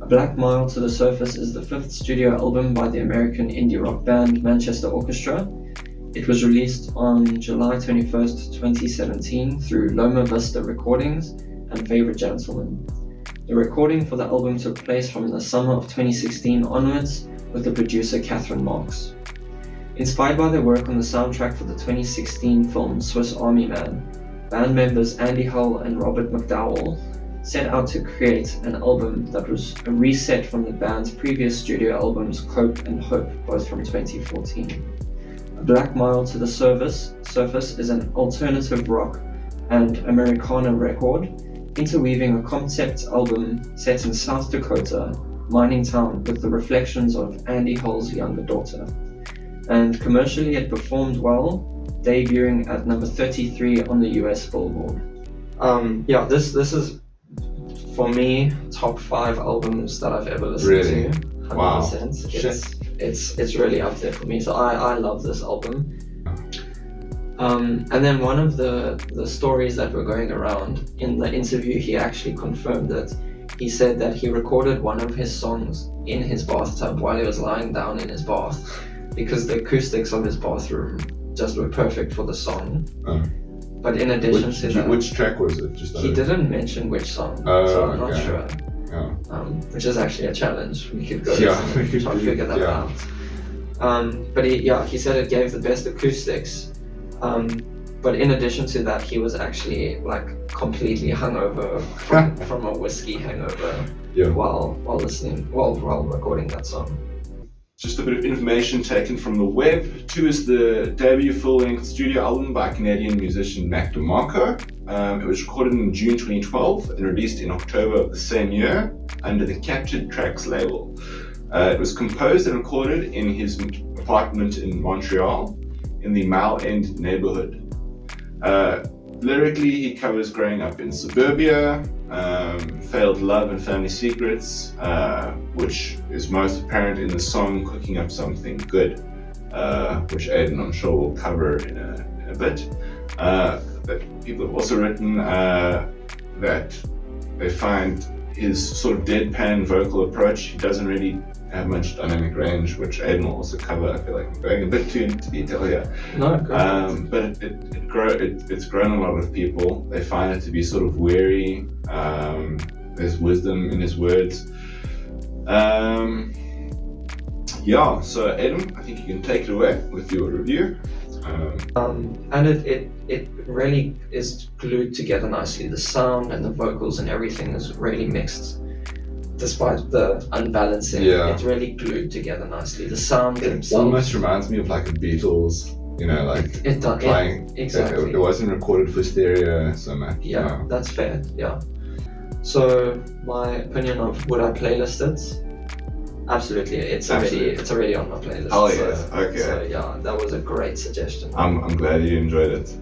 Black Mile to the Surface is the fifth studio album by the American indie rock band Manchester Orchestra. It was released on July 21st, 2017 through Loma Vista Recordings and Favorite Gentleman. The recording for the album took place from the summer of 2016 onwards with the producer Catherine Marks. Inspired by their work on the soundtrack for the 2016 film Swiss Army Man, band members Andy Hull and Robert McDowell set out to create an album that was a reset from the band's previous studio albums Cope and Hope, both from 2014. A Black Mile to the Surface is an alternative rock and Americana record, interweaving a concept album set in South Dakota, mining town, with the reflections of Andy Hull's younger daughter. And commercially it performed well, debuting at number 33 on the US Billboard. This is, for me, top 5 albums that I've ever listened to. 100%. Wow. It's really up there for me, so I love this album. And then one of the stories that were going around in the interview, he actually confirmed that he said that he recorded one of his songs in his bathtub while he was lying down in his bath, because the acoustics of his bathroom just were perfect for the song. But in addition to that, which track was it? He didn't mention which song, so I'm not sure. Which is actually a challenge. We could go and try to figure that out. But he said it gave the best acoustics. But in addition to that, he was actually like completely hungover from a whiskey hangover while recording that song. Just a bit of information taken from the web. 2 is the debut full-length studio album by Canadian musician Mac Demarco. It was recorded in June 2012 and released in October of the same year under the Captured Tracks label. It was composed and recorded in his apartment in Montreal in the Mile End neighborhood. Lyrically, he covers growing up in suburbia, failed love and family secrets, which is most apparent in the song Cooking Up Something Good, which Aidan, I'm sure, will cover in a bit. But people have also written that they find his sort of deadpan vocal approach, he doesn't really have much dynamic range, which Aidan will also cover. I feel like I'm going a bit too into detail here. No, go ahead. But it's grown a lot with people. They find it to be sort of weary. There's wisdom in his words. So Aidan, I think you can take it away with your review. And it really is glued together nicely. The sound and the vocals and everything is really mixed. Despite the unbalancing, it's really glued together nicely. The sound themselves almost reminds me of like a Beatles, playing. Exactly. It wasn't recorded for stereo so much. Yeah, that's fair. Yeah. So my opinion of would I playlist it? Absolutely. It's already on my playlist. Oh yes. Okay. So that was a great suggestion. I'm glad you enjoyed it.